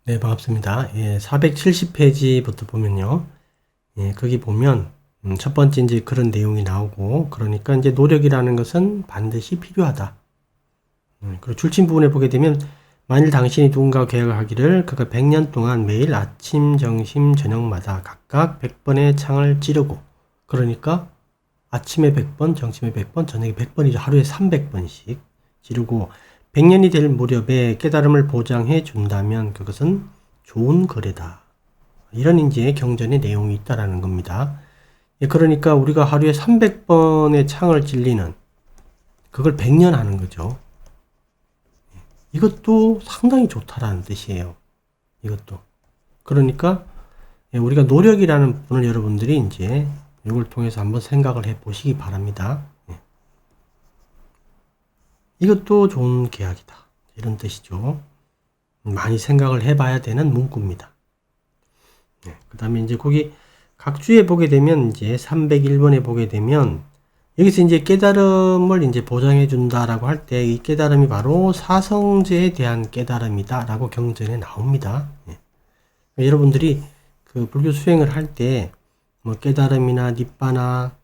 네, 반갑습니다. 예, 470페이지부터 보면요. 예, 거기 보면, 첫 번째 이제 그런 내용이 나오고, 그러니까 이제 노력이라는 것은 반드시 필요하다. 그리고 줄침 부분에 보게 되면, 만일 당신이 누군가와 계약을 하기를 그가 100년 동안 매일 아침, 점심, 저녁마다 각각 100번의 창을 찌르고, 그러니까 아침에 100번, 점심에 100번, 저녁에 100번이죠. 하루에 300번씩 찌르고, 100년이 될 무렵에 깨달음을 보장해 준다면 그것은 좋은 거래다. 이런 이제 경전의 내용이 있다라는 겁니다. 예, 그러니까 우리가 하루에 300번의 창을 찔리는 그걸 100년 하는 거죠. 이것도 상당히 좋다라는 뜻이에요. 이것도. 그러니까 예, 우리가 노력이라는 부분을 여러분들이 이제 이걸 통해서 한번 생각을 해 보시기 바랍니다. 예. 이것도 좋은 계약이다. 이런 뜻이죠. 많이 생각을 해봐야 되는 문구입니다. 네, 그 다음에 이제 거기 각주에 보게 되면 이제 301번에 보게 되면 여기서 이제 깨달음을 이제 보장해 준다라고 할 때 이 깨달음이 바로 사성제에 대한 깨달음이다라고 경전에 나옵니다. 네. 여러분들이 그 불교 수행을 할 때 뭐 깨달음이나 니빠나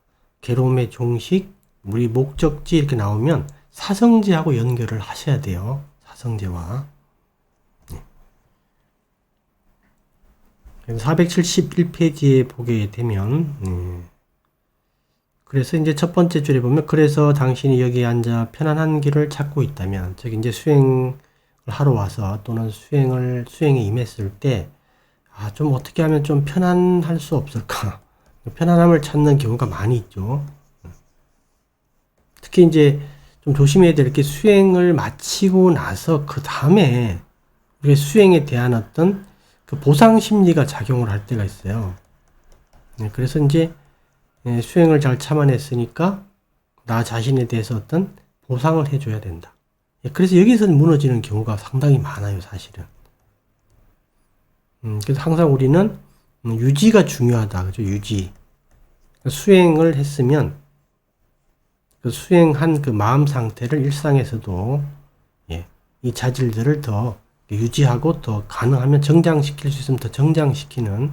괴로움의 종식, 우리 목적지 이렇게 나오면 사성제하고 연결을 하셔야 돼요. 사성제와. 471페이지에 보게 되면, 그래서 이제 첫 번째 줄에 보면, 그래서 당신이 여기 앉아 편안한 길을 찾고 있다면, 즉, 이제 수행을 하러 와서 또는 수행에 임했을 때, 좀 어떻게 하면 좀 편안할 수 없을까? 편안함을 찾는 경우가 많이 있죠. 특히 이제 좀 조심해야 될 게 수행을 마치고 나서 그 다음에 우리 수행에 대한 어떤 그 보상 심리가 작용을 할 때가 있어요. 네, 그래서 이제 수행을 잘 참아냈으니까 나 자신에 대해서 어떤 보상을 해줘야 된다. 그래서 여기서 무너지는 경우가 상당히 많아요, 사실은. 그래서 항상 우리는 유지가 중요하다, 그죠? 유지. 수행을 했으면 그 수행한 그 마음 상태를 일상에서도 이 자질들을 더 유지하고 더 가능하면 정장시킬 수 있으면 더 정장시키는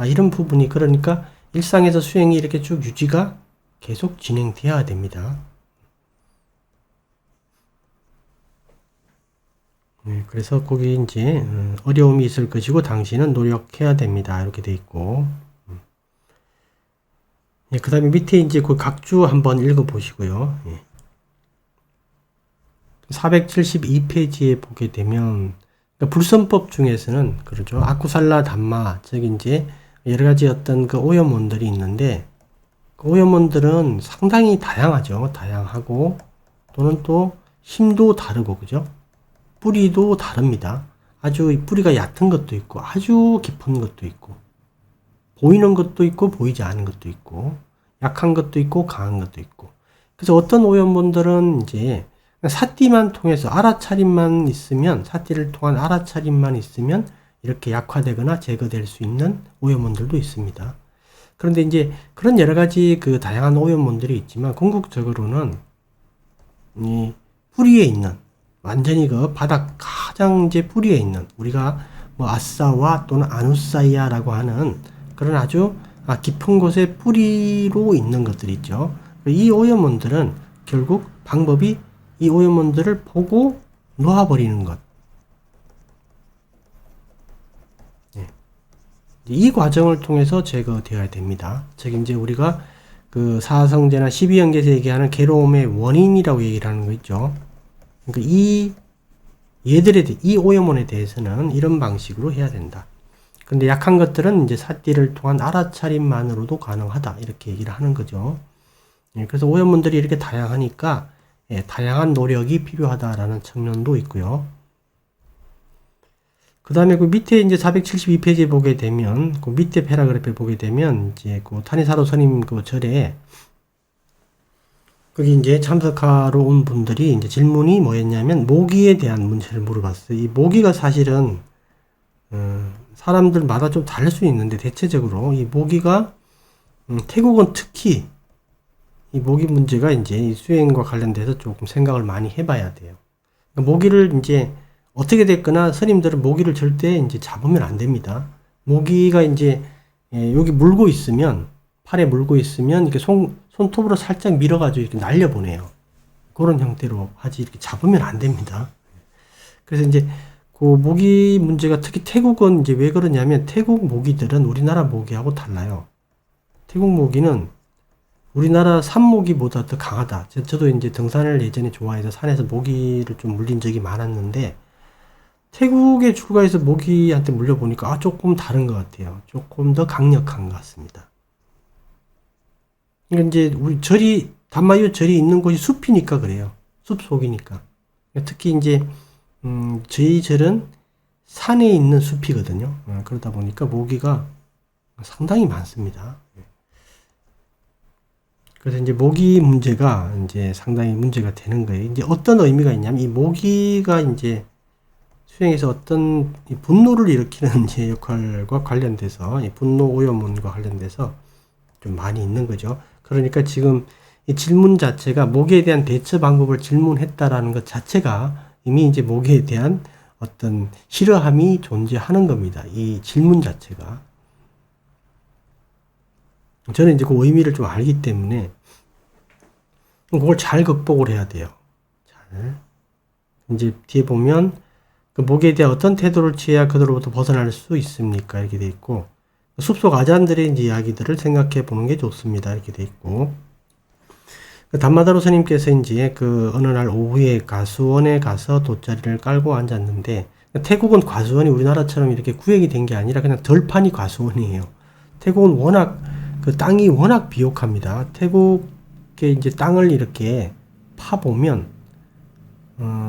이런 부분이 그러니까 일상에서 수행이 이렇게 쭉 유지가 계속 진행되어야 됩니다. 그래서 거기 이제 어려움이 있을 것이고 당신은 노력해야 됩니다. 이렇게 돼 있고 그 다음에 밑에 이제 그 각주 한번 읽어 보시고요. 472페이지에 보게 되면 그러니까 불선법 중에서는 그러죠. 아쿠살라 담마, 즉 이제 여러 가지 어떤 그 오염원들이 있는데 그 오염원들은 상당히 다양하죠. 다양하고 또는 또 힘도 다르고 그죠. 뿌리도 다릅니다. 아주 뿌리가 얕은 것도 있고 아주 깊은 것도 있고 보이는 것도 있고 보이지 않은 것도 있고 약한 것도 있고 강한 것도 있고 그래서 어떤 오염원들은 이제 사띠만 통해서 알아차림만 있으면 사띠를 통한 알아차림만 있으면 이렇게 약화되거나 제거될 수 있는 오염원들도 있습니다. 그런데 이제 그런 여러 가지 그 다양한 오염원들이 있지만 궁극적으로는 이 뿌리에 있는 완전히 그 바닥 가장 이제 뿌리에 있는 우리가 뭐 아싸와 또는 아누사이아라고 하는 그런 아주 깊은 곳에 뿌리로 있는 것들이 있죠. 이 오염원들은 결국 방법이 이 오염원들을 보고 놓아버리는 것. 이 과정을 통해서 제거되어야 됩니다. 즉 이제 우리가 그 사성제나 12연계에서 얘기하는 괴로움의 원인이라고 얘기를 하는 거 있죠. 그러니까 이 오염원에 대해서는 이런 방식으로 해야 된다. 근데 약한 것들은 이제 사띠를 통한 알아차림만으로도 가능하다. 이렇게 얘기를 하는 거죠. 그래서 오염원들이 이렇게 다양하니까 다양한 노력이 필요하다라는 측면도 있고요. 그 다음에 그 밑에 이제 472페이지에 보게 되면, 그 밑에 패러그래프에 보게 되면, 이제 그 타니사로 스님 그 절에, 거기 이제 참석하러 온 분들이 이제 질문이 뭐였냐면, 모기에 대한 문제를 물어봤어요. 이 모기가 사실은, 사람들마다 좀 다를 수 있는데, 대체적으로 이 모기가, 태국은 특히, 이 모기 문제가 이제 이 수행과 관련돼서 조금 생각을 많이 해봐야 돼요. 그러니까 모기를 이제 어떻게 됐거나 스님들은 모기를 절대 이제 잡으면 안 됩니다. 모기가 이제 여기 물고 있으면, 팔에 물고 있으면 이렇게 손톱으로 살짝 밀어가지고 이렇게 날려보내요. 그런 형태로 하지 이렇게 잡으면 안 됩니다. 그래서 이제 그 모기 문제가 특히 태국은 이제 왜 그러냐면 태국 모기들은 우리나라 모기하고 달라요. 태국 모기는 우리나라 산모기보다 더 강하다. 저도 이제 등산을 예전에 좋아해서 산에서 모기를 좀 물린 적이 많았는데 태국에 출가해서 모기한테 물려보니까 조금 다른 것 같아요. 조금 더 강력한 것 같습니다. 그러니까 이제 우리 절이 단마유 절이 있는 곳이 숲이니까 그래요. 숲 속이니까. 특히 이제 저희 절은 산에 있는 숲이거든요. 그러다 보니까 모기가 상당히 많습니다. 그래서 이제 모기 문제가 이제 상당히 문제가 되는 거예요. 이제 어떤 의미가 있냐면 이 모기가 이제 수행에서 어떤 이 분노를 일으키는 이제 역할과 관련돼서 이 분노 오염문과 관련돼서 좀 많이 있는 거죠. 그러니까 지금 이 질문 자체가 모기에 대한 대처 방법을 질문했다라는 것 자체가 이미 이제 모기에 대한 어떤 싫어함이 존재하는 겁니다. 이 질문 자체가. 저는 이제 그 의미를 좀 알기 때문에 그걸 잘 극복을 해야 돼요. 잘. 이제 뒤에 보면 그 모기에 대한 어떤 태도를 취해야 그들로부터 벗어날 수 있습니까? 이렇게 돼 있고 숲속 아잔들의 이제 이야기들을 생각해 보는 게 좋습니다. 이렇게 돼 있고 담마다로 스님께서 이제 그 어느 날 오후에 가수원에 가서 돗자리를 깔고 앉았는데 태국은 가수원이 우리나라처럼 이렇게 구역이 된 게 아니라 그냥 덜판이 가수원이에요. 태국은 워낙 그 땅이 워낙 비옥합니다. 태국의 이제 땅을 이렇게 파보면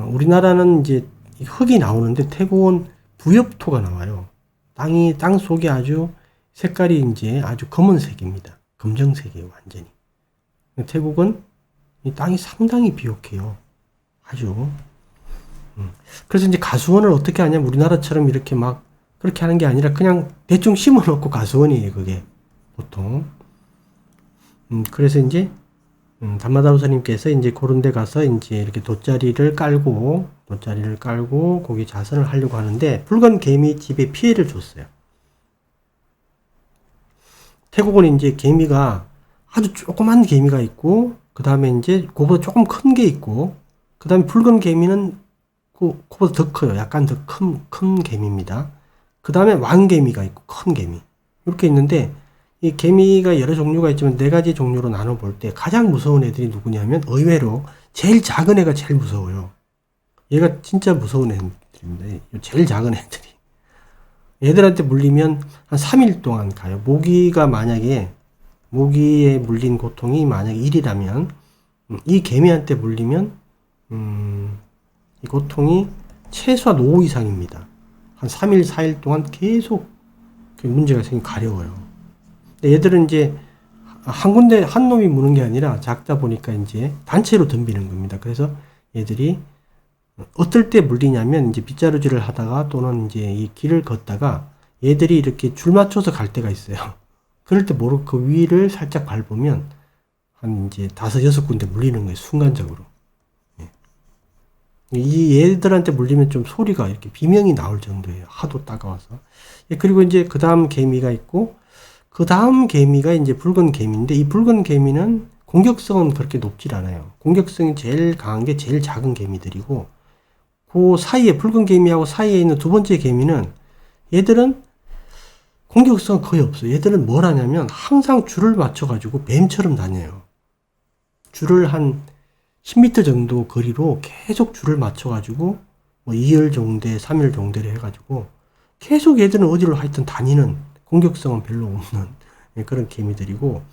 우리나라는 이제 흙이 나오는데 태국은 부엽토가 나와요. 땅 속이 아주 색깔이 이제 아주 검은색입니다. 검정색이에요, 완전히. 태국은 이 땅이 상당히 비옥해요. 아주. 그래서 이제 가수원을 어떻게 하냐면 우리나라처럼 이렇게 막 그렇게 하는 게 아니라 그냥 대충 심어놓고 가수원이에요, 그게. 보통. 그래서 이제, 담마다로 스님께서 이제 그런 데 가서 이제 이렇게 돗자리를 깔고 거기 자선을 하려고 하는데 붉은 개미 집에 피해를 줬어요. 태국은 이제 개미가 아주 조그만 개미가 있고, 그 다음에 이제 그거보다 조금 큰 게 있고, 그 다음에 붉은 개미는 그거보다 더 커요. 약간 더 큰 개미입니다. 그 다음에 왕개미가 있고, 큰 개미. 이렇게 있는데, 이 개미가 여러 종류가 있지만 네 가지 종류로 나눠볼 때 가장 무서운 애들이 누구냐면 의외로 제일 작은 애가 제일 무서워요. 얘가 진짜 무서운 애들입니다. 제일 작은 애들이. 얘들한테 물리면 한 3일 동안 가요. 모기에 물린 고통이 만약에 1이라면 이 개미한테 물리면 이 고통이 최소한 5 이상입니다. 한 3일, 4일 동안 계속 문제가 생기면 가려워요. 얘들은 이제 한 군데 한 놈이 무는 게 아니라 작다 보니까 이제 단체로 덤비는 겁니다. 그래서 얘들이 어떨 때 물리냐면 이제 빗자루질을 하다가 또는 이제 이 길을 걷다가 얘들이 이렇게 줄 맞춰서 갈 때가 있어요. 그럴 때 모르고 그 위를 살짝 밟으면 한 이제 5-6군데 물리는 거예요. 순간적으로. 이 얘들한테 물리면 좀 소리가 이렇게 비명이 나올 정도예요. 하도 따가워서. 그리고 이제 그 다음 개미가 있고 그 다음 개미가 이제 붉은 개미인데 이 붉은 개미는 공격성은 그렇게 높질 않아요. 공격성이 제일 강한 게 제일 작은 개미들이고 그 사이에 붉은 개미하고 사이에 있는 두 번째 개미는 얘들은 공격성은 거의 없어요. 얘들은 뭘 하냐면 항상 줄을 맞춰가지고 뱀처럼 다녀요. 줄을 한 10m 정도 거리로 계속 줄을 맞춰가지고 뭐 2열 정대, 3열 정대를 해가지고 계속 얘들은 어디로 하여튼 다니는 공격성은 별로 없는 그런 개미들이고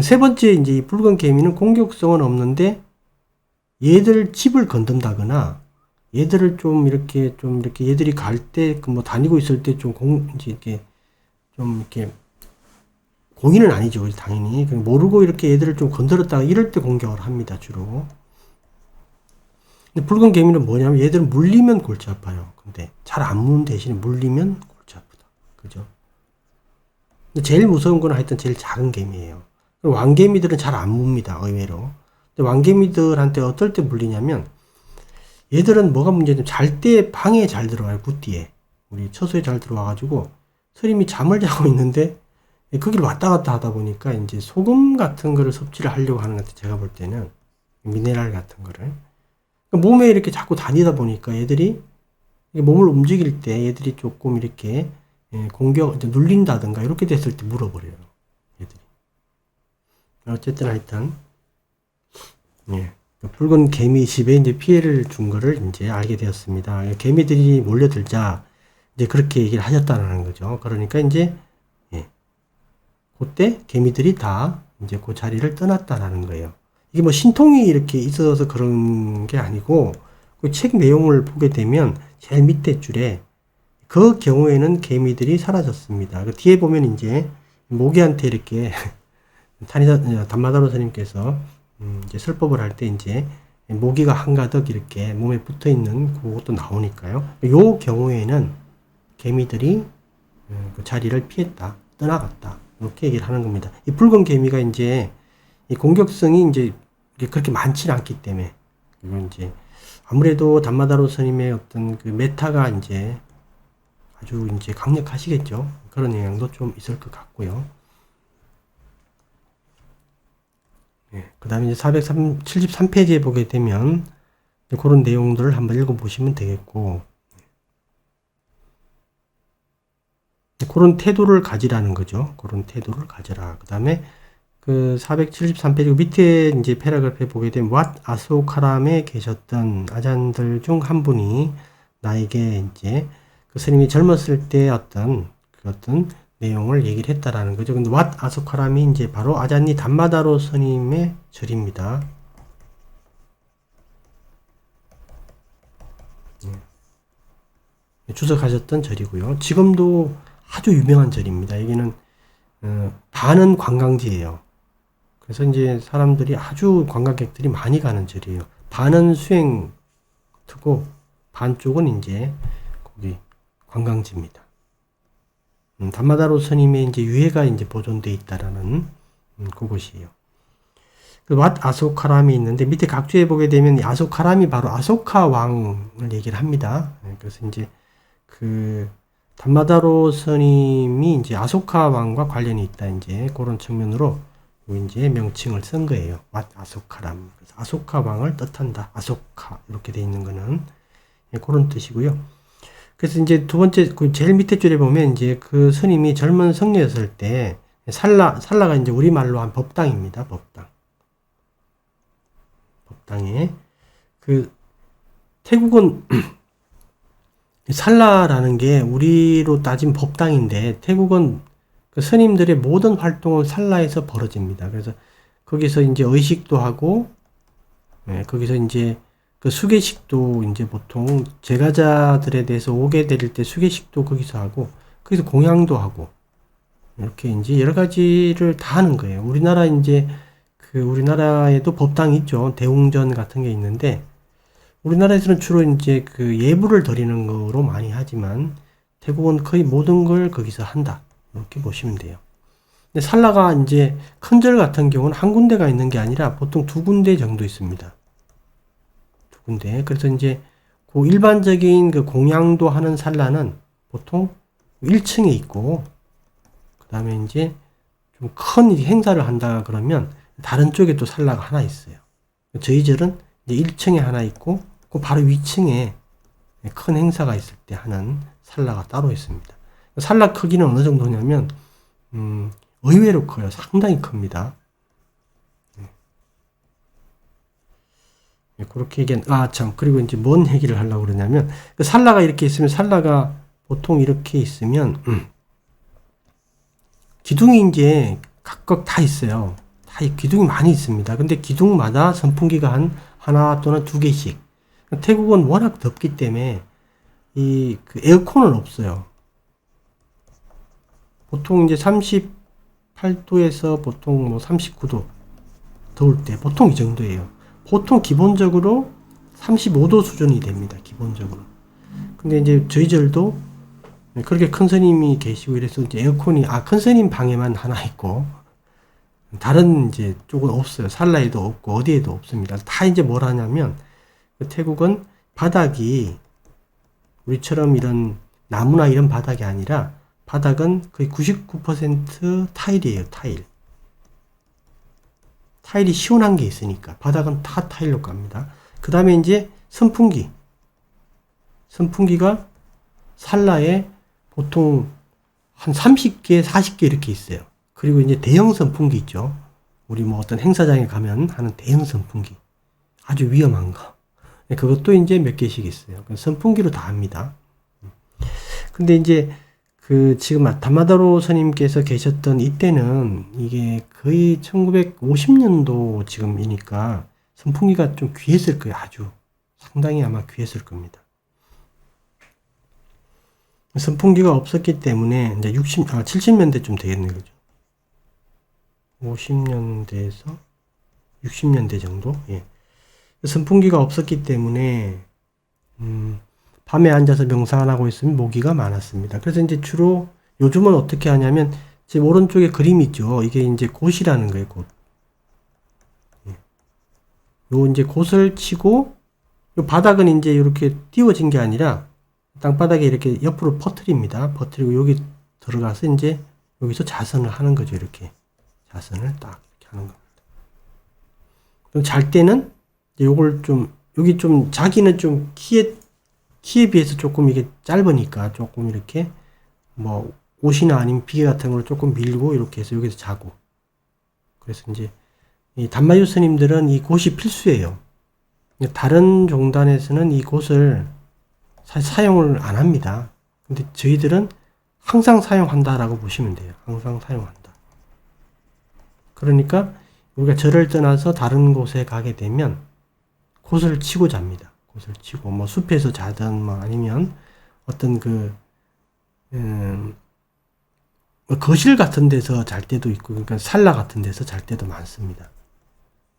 세 번째 이제 이 붉은 개미는 공격성은 없는데 얘들 집을 건든다거나 얘들을 좀 이렇게 얘들이 갈 때 그 뭐 다니고 있을 때 이제 이렇게 공인은 아니죠. 당연히. 모르고 이렇게 얘들을 좀 건드렸다가 이럴 때 공격을 합니다. 주로. 근데 붉은 개미는 뭐냐면 얘들은 물리면 골치 아파요. 근데 잘 안 무는 대신에 물리면 골치 아프다. 그죠? 근데 제일 무서운 건 하여튼 제일 작은 개미예요. 왕개미들은 잘 안 뭅니다. 의외로. 근데 왕개미들한테 어떨 때 물리냐면 얘들은 뭐가 문제냐면 잘 때 방에 잘 들어와요. 구띠에. 우리 처소에 잘 들어와가지고 스님이 잠을 자고 있는데 거기를 왔다 갔다 하다 보니까 이제 소금 같은 거를 섭취를 하려고 하는 것 같아요. 제가 볼 때는. 미네랄 같은 거를. 그러니까 몸에 이렇게 자꾸 다니다 보니까 얘들이 몸을 움직일 때 얘들이 조금 이렇게 공격, 눌린다든가 이렇게 됐을 때 물어버려요. 얘들이. 어쨌든 하여튼, 예. 붉은 개미 집에 이제 피해를 준 거를 이제 알게 되었습니다. 개미들이 몰려들자 이제 그렇게 얘기를 하셨다는 거죠. 그러니까 이제, 예. 그때 개미들이 다 이제 그 자리를 떠났다라는 거예요. 이게 뭐 신통이 이렇게 있어서 그런 게 아니고, 그 책 내용을 보게 되면 제일 밑에 줄에 그 경우에는 개미들이 사라졌습니다. 그 뒤에 보면 이제 모기한테 이렇게 담마다로 스님께서 이제 설법을 할 때 이제 모기가 한가득 이렇게 몸에 붙어 있는 그것도 나오니까요. 요 경우에는 개미들이 그 자리를 피했다, 떠나갔다 이렇게 얘기를 하는 겁니다. 이 붉은 개미가 이제 이 공격성이 이제 그렇게 많지는 않기 때문에 이건 이제 아무래도 담마다로 스님의 어떤 그 메타가 이제 아주 이제 강력하시겠죠. 그런 영향도 좀 있을 것 같고요. 예, 그 다음에 이제 473페이지에 보게 되면 그런 내용들을 한번 읽어보시면 되겠고, 그런 태도를 가지라는 거죠. 그런 태도를 가져라. 그 다음에 그 473페이지 밑에 이제 패러그래프에 보게 되면 왓 아소카람에 계셨던 아잔들 중 한 분이 나에게 이제 그 스님이 젊었을 때 어떤 내용을 얘기를 했다라는 거죠. 근데 왓 아소카람이 이제 바로 아잔니 담마다로 스님의 절입니다. 주석하셨던 절이고요. 지금도 아주 유명한 절입니다. 여기는 반은 관광지예요. 그래서 이제 사람들이 아주 관광객들이 많이 가는 절이에요. 반은 수행 트고 반쪽은 이제 거기 관광지입니다. 담마다로 스님의 이제 유해가 이제 보존되어 있다라는 그곳이에요. 그 왓 아소카람이 있는데 밑에 각주에 보게 되면 아소카람이 바로 아소카 왕을 얘기를 합니다. 그래서 이제 그 담마다로 스님이 이제 아소카 왕과 관련이 있다 이제 그런 측면으로 이제 명칭을 쓴 거예요. 왓 아소카람. 그래서 아소카 왕을 뜻한다. 아소카 이렇게 돼 있는 거는 그런 뜻이고요. 그래서 이제 두 번째 그 제일 밑에 줄에 보면 이제 그 스님이 젊은 성녀였을 때 살라가 이제 우리말로 한 법당입니다. 법당에 그 태국은 살라라는 게 우리로 따진 법당인데 태국은 그 스님들의 모든 활동을 살라에서 벌어집니다. 그래서 거기서 이제 의식도 하고, 거기서 이제 그 수계식도 이제 보통 제가자들에 대해서 오게 될 때 수계식도 거기서 하고, 거기서 공양도 하고, 이렇게 이제 여러 가지를 다 하는 거예요. 우리나라에도 법당이 있죠. 대웅전 같은 게 있는데, 우리나라에서는 주로 이제 그 예불을 드리는 거로 많이 하지만, 태국은 거의 모든 걸 거기서 한다. 이렇게 보시면 돼요. 근데 살라가 이제 큰 절 같은 경우는 한 군데가 있는 게 아니라 보통 두 군데 정도 있습니다. 두 군데. 그래서 이제 그 일반적인 그 공양도 하는 살라는 보통 1층에 있고, 그 다음에 이제 좀 큰 행사를 한다 그러면 다른 쪽에 또 살라가 하나 있어요. 저희 절은 이제 1층에 하나 있고, 그 바로 위층에 큰 행사가 있을 때 하는 살라가 따로 있습니다. 살라 크기는 어느 정도냐면 의외로 커요. 상당히 큽니다. 그렇게 얘기한 그리고 이제 뭔 얘기를 하려고 그러냐면 그 살라가 이렇게 있으면 살라가 보통 이렇게 있으면 기둥이 이제 각각 다 있어요. 다 기둥이 많이 있습니다. 근데 기둥마다 선풍기가 하나 또는 두 개씩. 태국은 워낙 덥기 때문에 그 에어컨은 없어요. 보통 이제 38도에서 보통 뭐 39도 더울 때 보통 이 정도예요. 보통 기본적으로 35도 수준이 됩니다. 기본적으로. 근데 이제 저희 절도 그렇게 큰 스님이 계시고 이래서 이제 에어컨이 큰 스님 방에만 하나 있고 다른 이제 쪽은 없어요. 살라에도 없고 어디에도 없습니다. 다 이제 뭘 하냐면 태국은 바닥이 우리처럼 이런 나무나 이런 바닥이 아니라 바닥은 거의 99% 타일이에요. 타일이 시원한 게 있으니까 바닥은 다 타일로 갑니다. 그 다음에 이제 선풍기가 산라에 보통 한 30개, 40개 이렇게 있어요. 그리고 이제 대형 선풍기 있죠. 우리 뭐 어떤 행사장에 가면 하는 대형 선풍기. 아주 위험한 거. 그것도 이제 몇 개씩 있어요. 선풍기로 다 합니다. 근데 이제 지금 담마다로 스님께서 계셨던 이때는 이게 거의 1950년도 지금이니까 선풍기가 좀 귀했을 거예요. 아주. 상당히 아마 귀했을 겁니다. 선풍기가 없었기 때문에 이제 70년대쯤 되겠네, 그죠? 50년대에서 60년대 정도? 예. 선풍기가 없었기 때문에, 밤에 앉아서 명상을 하고 있으면 모기가 많았습니다. 그래서 이제 주로 요즘은 어떻게 하냐면, 지금 오른쪽에 그림 있죠? 이게 이제 곶이라는 거예요, 곶. 예. 요 이제 곶을 치고, 요 바닥은 이제 이렇게 띄워진 게 아니라, 땅바닥에 이렇게 옆으로 퍼뜨립니다. 퍼뜨리고 여기 들어가서 이제 여기서 자선을 하는 거죠. 이렇게 자선을 딱 이렇게 하는 겁니다. 그럼 잘 때는 이제 요걸 좀 여기 좀 자기는 좀 키에 비해서 조금 이게 짧으니까 조금 이렇게 뭐 옷이나 아니면 비계 같은 걸 조금 밀고 이렇게 해서 여기서 자고. 그래서 이제 이 담마유 스님들은 이 곶이 필수예요. 다른 종단에서는 이 곶을 사용을 안 합니다. 근데 저희들은 항상 사용한다라고 보시면 돼요. 항상 사용한다. 그러니까 우리가 절을 떠나서 다른 곳에 가게 되면 곶을 치고 잡니다. 곶을 치고 뭐 숲에서 자든 뭐 아니면 어떤 거실 같은 데서 잘 때도 있고, 그러니까 산라 같은 데서 잘 때도 많습니다.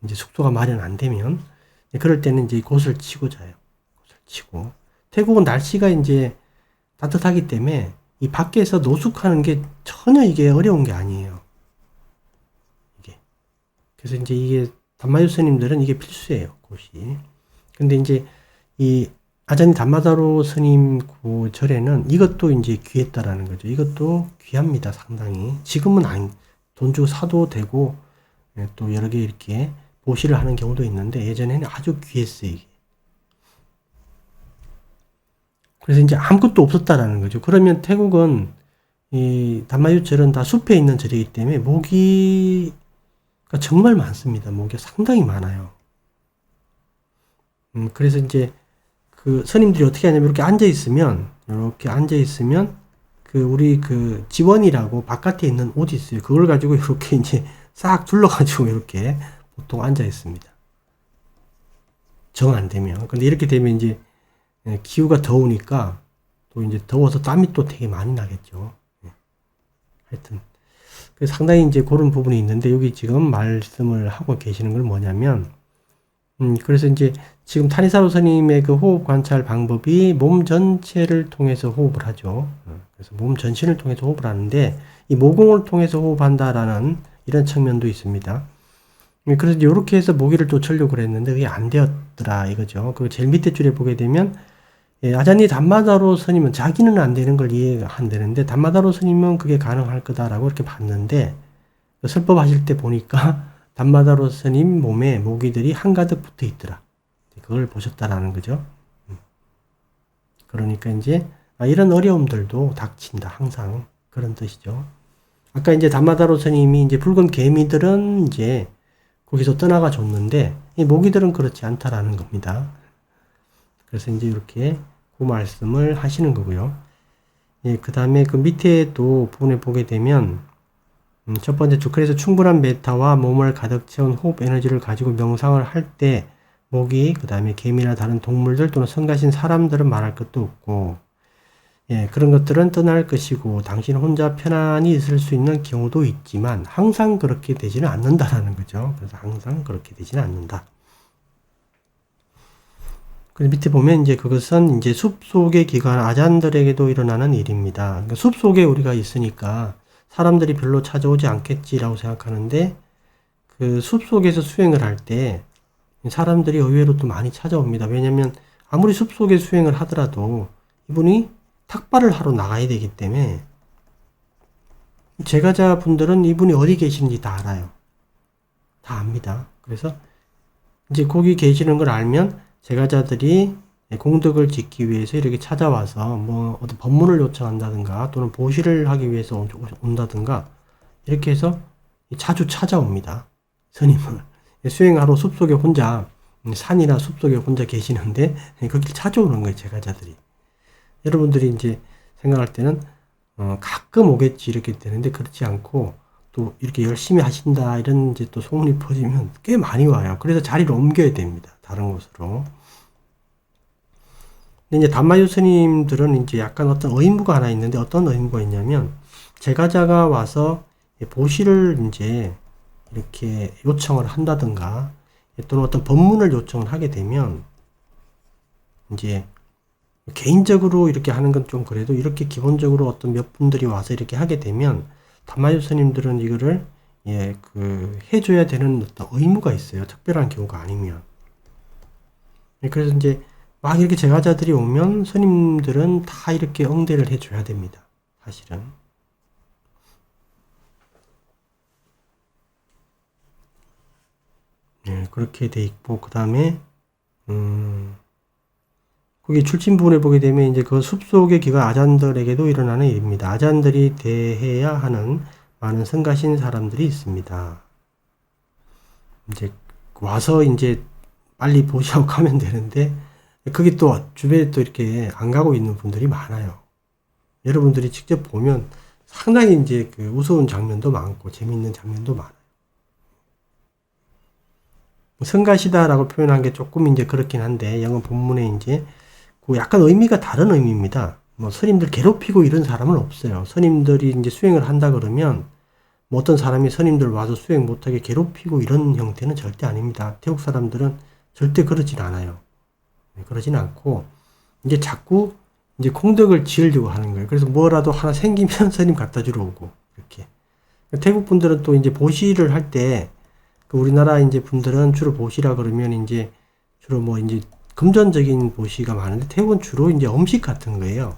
이제 숙소가 마련 안 되면 그럴 때는 이제 곶을 치고 자요. 곶을 치고. 태국은 날씨가 이제 따뜻하기 때문에 이 밖에서 노숙하는 게 전혀 이게 어려운 게 아니에요. 이게. 그래서 이제 이게 담마유 스님들은 이게 필수예요. 곶이. 근데 이제 이 아자니 담마다로 스님 그 절에는 이것도 이제 귀했다라는 거죠. 이것도 귀합니다. 상당히. 지금은 돈 주고 사도 되고 또 여러 개 이렇게 보시를 하는 경우도 있는데 예전에는 아주 귀했어요. 이게. 그래서 이제 아무것도 없었다라는 거죠. 그러면 태국은 이 담마유 절은 다 숲에 있는 절이기 때문에 모기가 정말 많습니다. 모기가 상당히 많아요. 그래서 이제 그 스님들이 어떻게 하냐면 이렇게 앉아 있으면 우리 지원이라고 바깥에 있는 옷이 있어요. 그걸 가지고 이렇게 이제 싹 둘러가지고 이렇게 보통 앉아 있습니다. 정 안 되면. 근데 이렇게 되면 이제 기후가 더우니까 또 이제 더워서 땀이 또 되게 많이 나겠죠. 하여튼 상당히 이제 그런 부분이 있는데 여기 지금 말씀을 하고 계시는 건 뭐냐면 그래서 이제 지금 타니사로 스님의 그 호흡 관찰 방법이 몸 전체를 통해서 호흡을 하죠. 그래서 몸 전신을 통해서 호흡을 하는데 이 모공을 통해서 호흡한다라는 이런 측면도 있습니다. 그래서 이렇게 해서 모기를 쫓으려고 그랬는데 그게 안 되었더라 이거죠. 그 제일 밑에 줄에 보게 되면 아자니 담마다로 스님은 자기는 안 되는 걸 이해가 안 되는데 담마다로 스님은 그게 가능할 거다라고 이렇게 봤는데 설법하실 때 보니까 담마다로 스님 몸에 모기들이 한가득 붙어 있더라. 그걸 보셨다라는 거죠. 그러니까 이제 이런 어려움들도 닥친다. 항상 그런 뜻이죠. 아까 이제 담마다로 스님이 이제 붉은 개미들은 이제 거기서 떠나가 줬는데 이 모기들은 그렇지 않다라는 겁니다. 그래서 이제 이렇게 그 말씀을 하시는 거고요. 예, 그 다음에 그 밑에 또 부분에 보게 되면 첫 번째 그래서 충분한 메타와 몸을 가득 채운 호흡 에너지를 가지고 명상을 할 때 모기, 그 다음에 개미나 다른 동물들 또는 성가신 사람들은 말할 것도 없고 예, 그런 것들은 떠날 것이고 당신 혼자 편안히 있을 수 있는 경우도 있지만 항상 그렇게 되지는 않는다라는 거죠. 그래서 항상 그렇게 되지는 않는다. 그래서 밑에 보면 이제 그것은 이제 숲 속에 기관 아잔들에게도 일어나는 일입니다. 그러니까 숲 속에 우리가 있으니까 사람들이 별로 찾아오지 않겠지라고 생각하는데 그 숲 속에서 수행을 할 때 사람들이 의외로 또 많이 찾아옵니다. 왜냐면 아무리 숲속에 수행을 하더라도 이분이 탁발을 하러 나가야 되기 때문에 제가자분들은 이분이 어디 계시는지 다 알아요. 다 압니다. 그래서 이제 거기 계시는 걸 알면 제가자들이 공덕을 짓기 위해서 이렇게 찾아와서 뭐 어떤 법문을 요청한다든가 또는 보시를 하기 위해서 온다든가 이렇게 해서 자주 찾아옵니다. 스님을. 수행하러 숲속에 혼자, 산이나 숲속에 혼자 계시는데 거길 찾아오는 거예요, 제가자들이. 여러분들이 이제 생각할 때는 가끔 오겠지 이렇게 되는데 그렇지 않고 또 이렇게 열심히 하신다 이런 이제 또 소문이 퍼지면 꽤 많이 와요. 그래서 자리를 옮겨야 됩니다. 다른 곳으로. 근데 이제 담마유 스님들은 이제 약간 어떤 의무가 하나 있는데 어떤 의무가 있냐면 제가자가 와서 보시를 이제 이렇게 요청을 한다든가 또는 어떤 법문을 요청을 하게 되면 이제 개인적으로 이렇게 하는 건 좀 그래도 이렇게 기본적으로 어떤 몇 분들이 와서 이렇게 하게 되면 담마유 스님들은 이거를 해줘야 되는 어떤 의무가 있어요. 특별한 경우가 아니면. 그래서 이제 막 이렇게 제가자들이 오면 스님들은 다 이렇게 응대를 해줘야 됩니다. 사실은. 네, 그렇게 돼 있고, 그 다음에, 거기 출신 부분에 보게 되면 이제 그 숲속의 기가 아잔들에게도 일어나는 일입니다. 아잔들이 대해야 하는 많은 성가신 사람들이 있습니다. 이제 와서 이제 빨리 보시고 가면 되는데, 그게 또 주변에 또 이렇게 안 가고 있는 분들이 많아요. 여러분들이 직접 보면 상당히 이제 그 우스운 장면도 많고 재미있는 장면도 많아요. 성가시다라고 표현한 게 조금 이제 그렇긴 한데 영어 본문에 이제 그 약간 의미가 다른 의미입니다. 뭐 스님들 괴롭히고 이런 사람은 없어요. 스님들이 이제 수행을 한다 그러면 뭐 어떤 사람이 스님들 와서 수행 못하게 괴롭히고 이런 형태는 절대 아닙니다. 태국 사람들은 절대 그러진 않아요. 그러진 않고 이제 자꾸 이제 공덕을 지으려고 하는 거예요. 그래서 뭐라도 하나 생기면 스님 갖다 주러 오고 이렇게. 태국 분들은 또 이제 보시를 할 때 그 우리나라 이제 분들은 주로 보시라 그러면 이제 주로 뭐 이제 금전적인 보시가 많은데 태국은 주로 이제 음식 같은 거예요.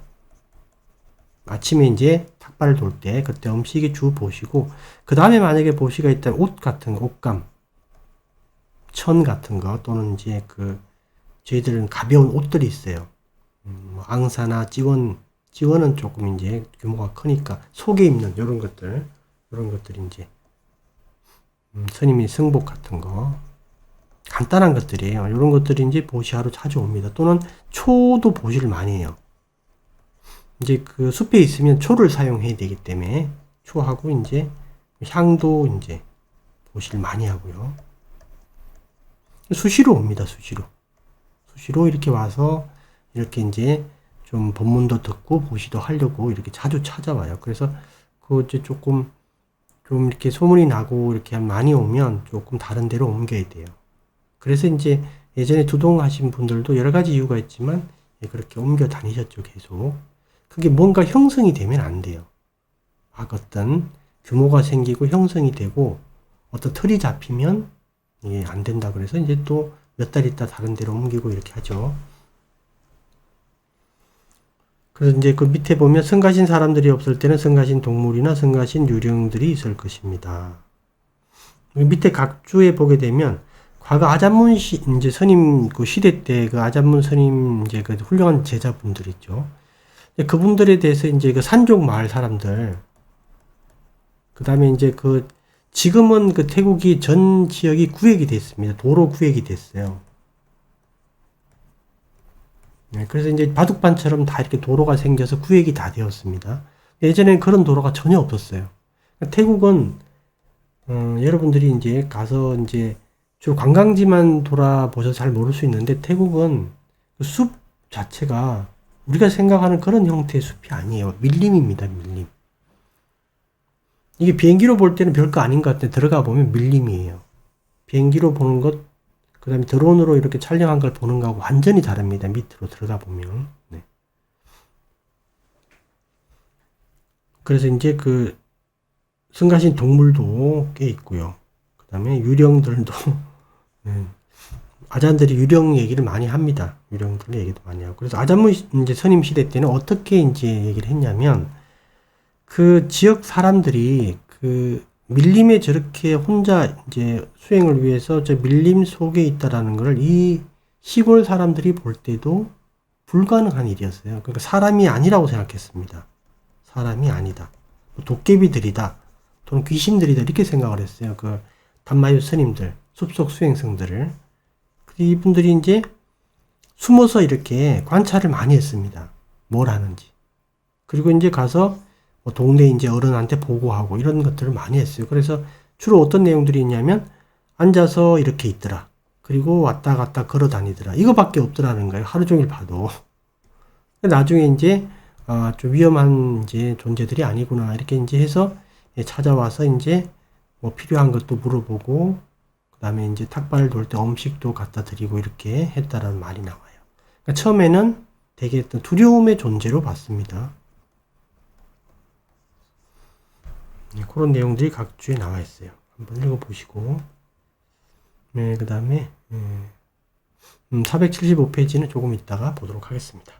아침에 이제 탁발을 돌 때 그때 음식이 주 보시고 그 다음에 만약에 보시가 있다면 옷 같은 거, 옷감, 천 같은 거 또는 이제 저희들은 가벼운 옷들이 있어요. 뭐 앙사나 찌원은 조금 이제 규모가 크니까 속에 입는 이런 것들이 이제 스님이 성복 같은 거 간단한 것들이에요. 이런 것들이 이제 보시하러 자주 옵니다. 또는 초도 보시를 많이 해요. 이제 그 숲에 있으면 초를 사용해야 되기 때문에 초하고 이제 향도 이제 보시를 많이 하고요. 수시로 옵니다. 수시로 이렇게 와서 이렇게 이제 좀 법문도 듣고 보시도 하려고 이렇게 자주 찾아와요. 그래서 그 이제 좀 이렇게 소문이 나고 이렇게 많이 오면 조금 다른 데로 옮겨야 돼요. 그래서 이제 예전에 두동하신 분들도 여러 가지 이유가 있지만 그렇게 옮겨 다니셨죠, 계속. 그게 뭔가 형성이 되면 안 돼요. 막 어떤 규모가 생기고 형성이 되고 어떤 틀이 잡히면 이게 안 된다. 그래서 이제 또 몇 달 있다 다른 데로 옮기고 이렇게 하죠. 그래서 이제 그 밑에 보면 성가신 사람들이 없을 때는 성가신 동물이나 성가신 유령들이 있을 것입니다. 밑에 각 주에 보게 되면 과거 아잔문 이제 스님 그 시대 때 그 아잔문 스님 이제 그 훌륭한 제자분들 있죠. 그분들에 대해서 이제 그 산족 마을 사람들, 그 다음에 이제 지금은 그 태국이 전 지역이 구획이 됐습니다. 도로 구획이 됐어요. 네, 그래서 이제 바둑반처럼 다 이렇게 도로가 생겨서 구획이 다 되었습니다. 예전에는 그런 도로가 전혀 없었어요. 태국은, 여러분들이 이제 가서 이제 주로 관광지만 돌아보셔서 잘 모를 수 있는데 태국은 그 숲 자체가 우리가 생각하는 그런 형태의 숲이 아니에요. 밀림입니다, 밀림. 이게 비행기로 볼 때는 별거 아닌 것 같은데 들어가 보면 밀림이에요. 비행기로 보는 것, 그 다음에 드론으로 이렇게 촬영한 걸 보는 거하고 완전히 다릅니다. 밑으로 들어가 보면. 네. 그래서 이제 성가신 동물도 꽤 있고요. 그 다음에 유령들도, 네. 아잔들이 유령 얘기를 많이 합니다. 유령들 얘기도 많이 하고. 그래서 아잔무 이제 선임 시대 때는 어떻게 이제 얘기를 했냐면, 그 지역 사람들이 그 밀림에 저렇게 혼자 이제 수행을 위해서 저 밀림 속에 있다라는 걸 이 시골 사람들이 볼 때도 불가능한 일이었어요. 그러니까 사람이 아니라고 생각했습니다. 사람이 아니다. 도깨비들이다. 또는 귀신들이다. 이렇게 생각을 했어요. 그 단마유 스님들, 숲속 수행성들을. 이분들이 이제 숨어서 이렇게 관찰을 많이 했습니다. 뭘 하는지. 그리고 이제 가서 뭐 동네 이제 어른한테 보고하고 이런 것들을 많이 했어요. 그래서 주로 어떤 내용들이 있냐면 앉아서 이렇게 있더라. 그리고 왔다 갔다 걸어 다니더라. 이거밖에 없더라는 거예요. 하루 종일 봐도. 나중에 이제 좀 위험한 이제 존재들이 아니구나 이렇게 이제 해서 찾아와서 이제 뭐 필요한 것도 물어보고 그 다음에 이제 탁발을 돌 때 음식도 갖다 드리고 이렇게 했다라는 말이 나와요. 그러니까 처음에는 되게 어떤 두려움의 존재로 봤습니다. 그런 내용들이 각 주에 나와 있어요. 한번 읽어보시고 그 다음에 475페이지는 조금 이따가 보도록 하겠습니다.